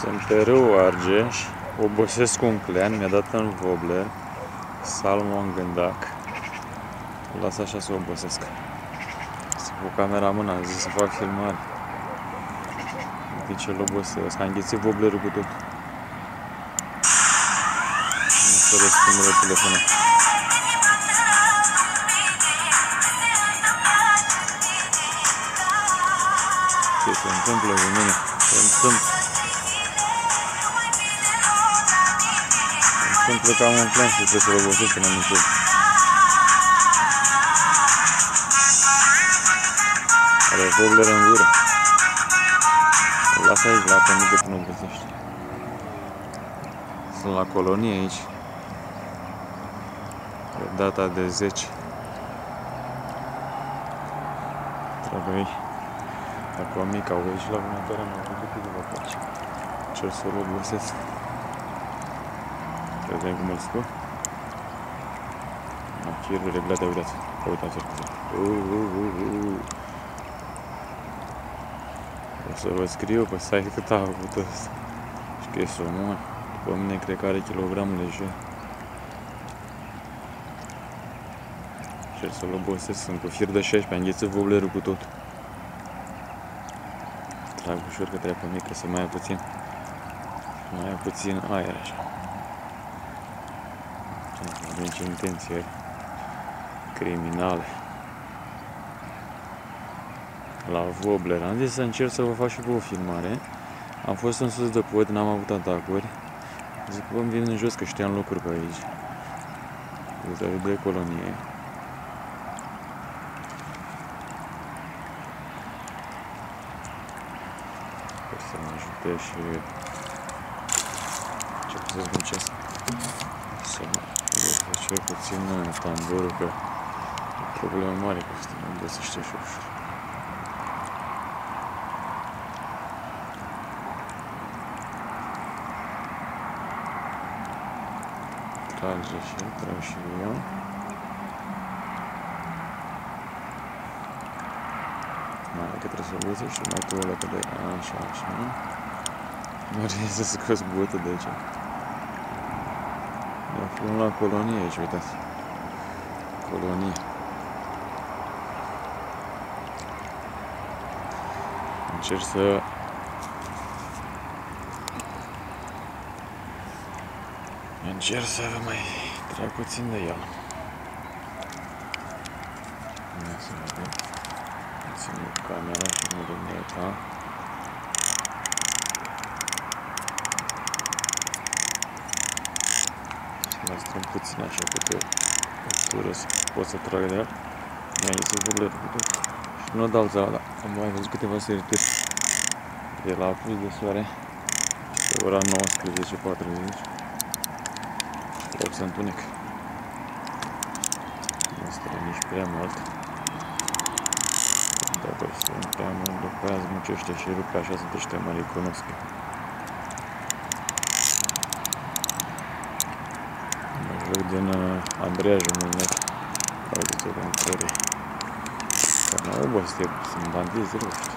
Sunt pe râul Argeș, obosesc un clean, mi-a dat în wobbler, salmon gândac. Las așa să obosesc. Să cu camera în mână, am zis să fac filmare. De ce-l obosesc? Am înghițit wobblerul cu tot. Nu să răspundă telefonul. Ce se întâmplă cu mine? Se întâmplă că am un plan și trebuie să-l obosesc până am început. Are wobbler în gură. Îl las aici la apă mică până obosește. Sunt la colonie aici. Pe data de 10. Trebuie acum mic, au aici la vânătoare, am avut câteva paci. Cer să-l obosesc. Vedem cum îl scot. Machierul reglate, uitați. Uitați-l. O să vă scriu pe site cât a avut ăsta. Și că e somon. După mine cred că are kilogram lejer. Cer să-l obosesc, sunt cu fir de 16, am înghețit wobblerul cu tot. Trag ușor către apă mică să mai ai puțin aer așa. Avem ce intenții criminale. La wobbler. Am zis să încerc să vă fac și cu o filmare. Am fost în sus de pod, n-am avut atacuri. Zic că îmi vin în jos, că știam locuri pe aici. Vis-a-vis de colonie. Sper să mă ajute și ce pot să-ți muncesc. Să mă cer puțin tamburul, că e problemă mare cu asta, nu găsește și ușor. Trage și trag și eu. Mai că trebuie să o găsești și mai tu ăla că de așa, așa. Nu trebuie să scoți botul de aici. Ne aflăm la colonie aici, uitați. Colonie. Încerc să vă mai trag puțin de el. Ia să vedem. Țin camera și nu luneta. Mai strâng puțin așa câte o tură să pot să trag de el. Mi-a ieșit wobblerul cu tot. Și nu dau zeala, dar am mai văzut câteva sărituri de la apus de soare. Pe ora 19:40. Loc să întunec. Nu stă nici prea mult. Dacă sunt prea mult, după aia zmucește și rupe, așa sunt ăștia mă recunosc. Mă din Andreea Jumânet. Auziți-o că întâi. Că n-au obosit, sunt bandizi ruști.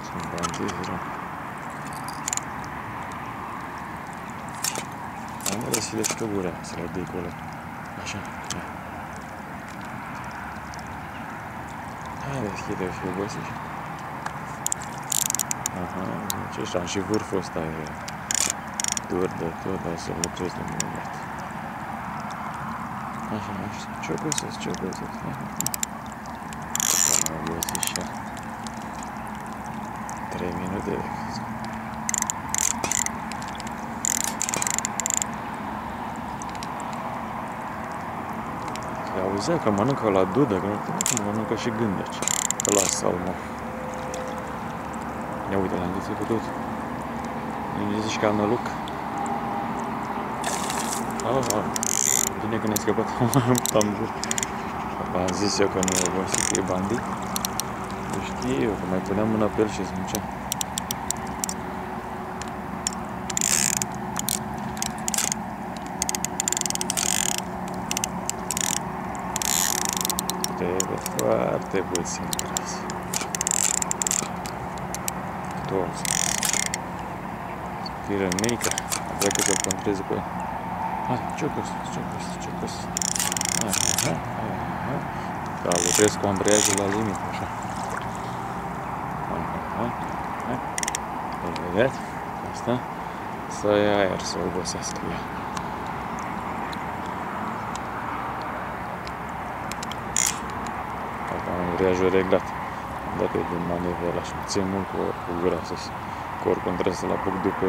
Sunt bandizi ruști. Am răsit și pe gura, să le dai acolo. Așa, ia. Hai, deschide și obosit. Aha, zice, am și vârful ăsta e dur de tot, dar să-l opresc de moment. Așa, așa, ce-o găsesc, ce-o găsesc. Am obosit și 3 minute de cât. Se auzea că mănâncă la dudă, că nu mănâncă și gândeci. La salmon. Ia uite, l-am găsit cu tot. Nu zici că am năluc. Bine că ne-ai scăpat. Am zis eu că nu e obosit, că e bandit. Nu știu eu, că mai puneam mâna pe el și zmucea. Uite, foarte puțin gras. Toți. Firă mică, dacă să-l contreze pe... Hai, ce-o-cos. Aha. Da, lucrez cu ambreiajul la limită, așa. Hai. Vedeți? Asta? Să ia aer, să obosească ea. Acum ambreiajul reglat. Am dat din manevră ăla și mă țin mult cu gura sus. Că oricum trebuie să-l apuc după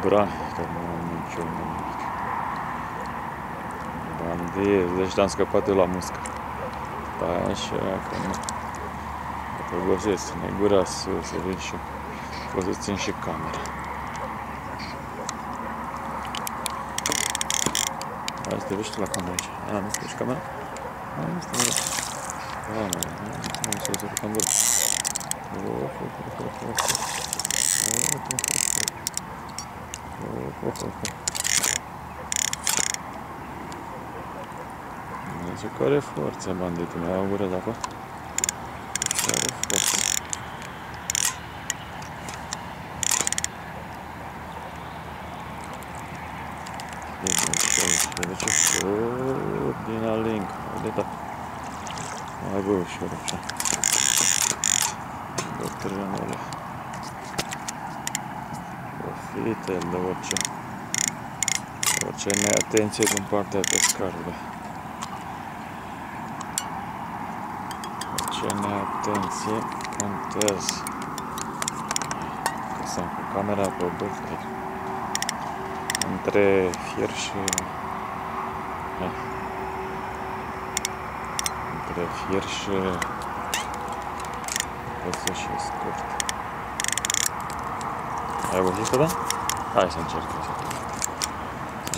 brani, că nu am niciun nimic. Bandiez, deci am scăpat eu la muscă. Stai așa, că nu. Că obosesc, ține gura sus, să vezi și pot să țin și camera. Hai să te vezi tu la camera aici. Nu stai și camera? Nu stai, mă. Nu stai, să urcăm băr. Dumnezeu, care forță, banditul meu, au gură de apă. Care forță. Vede ce furt din aling. Uite-ta. Hai bă, ușor, așa. Bătrânule. Profită-l de orice neatenție din partea pescarului. Orice neatenție contează. Că sunt cu camera pe băfter. Între fier și... Între fier și... Păță și scurt. Ai văzut-o, da? Hai să încercăm să vedem.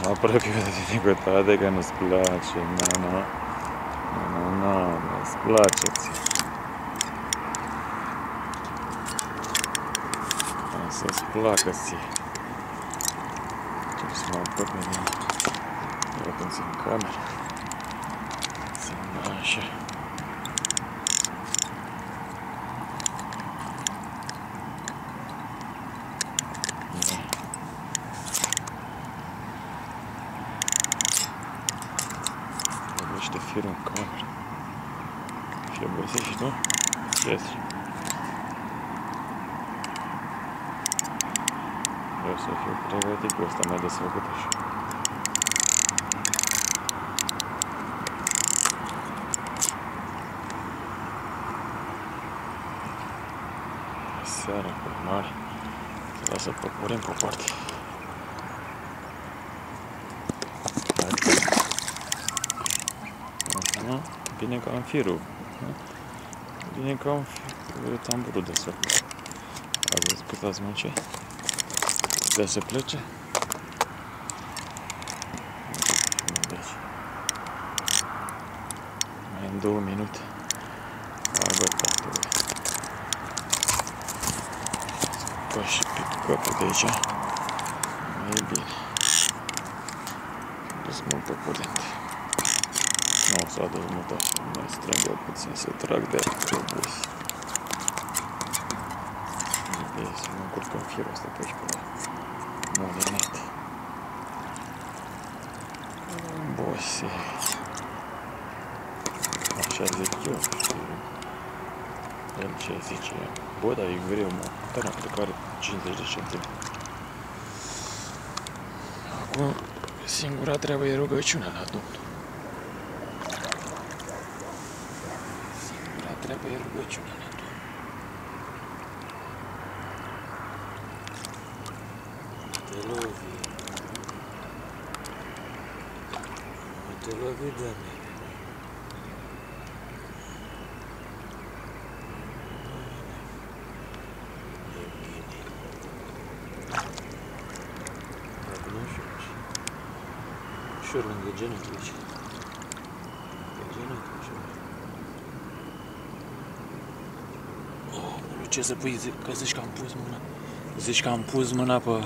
Mă apropiu de tine cu toate că nu-ți place. Nu-ți place ție. O să-ți placă ție. Trebuie să mă apropie de mine. Eu când țin camera. Țin așa. De firul în cameră. Și obosit și tu? Vezi? Vreau să fiu pregătit cu ăsta mai desfăcut așa. Seara pe mare. Se lasă păpurim pe parte. Bine că am firul. Bine că am firul. Ți-am vrut de să plece. Ați văzut cât ați muncit? De să plece? Deci. Mai în 2 minute. Hai bă, tatăle. Scoa și picăpul de aici. Mai e bine. Dus mult pe curent. Nu, s-a dus mult așa, mai strângă puțin să trag de autobuz. Bine, să mă încurcăm firul ăsta pe aici, pe la molinat. Bosi. Așa zic eu și el ce zice. Bă, dar e greu, mă. Dar n-am cred că are 50 de centimetri. Acum, singura treabă e rugăciunea la Domnul. Treaba e rugăciunea la Domnul. Te lovi. Te lovi, Doamne. E bine. Dacă nu știu. Ușor lângă genunchi aici. Lângă genunchi, ușor. Ce să pui, că zici că am pus mâna. Zici că am pus mâna pe...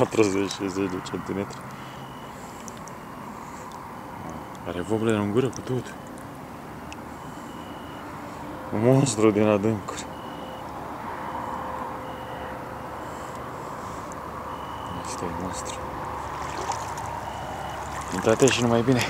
40-60 de centimetri. Are voblele în gură cu tot. Un monstru din adâncuri. Asta e monstru. Intrate și numai bine.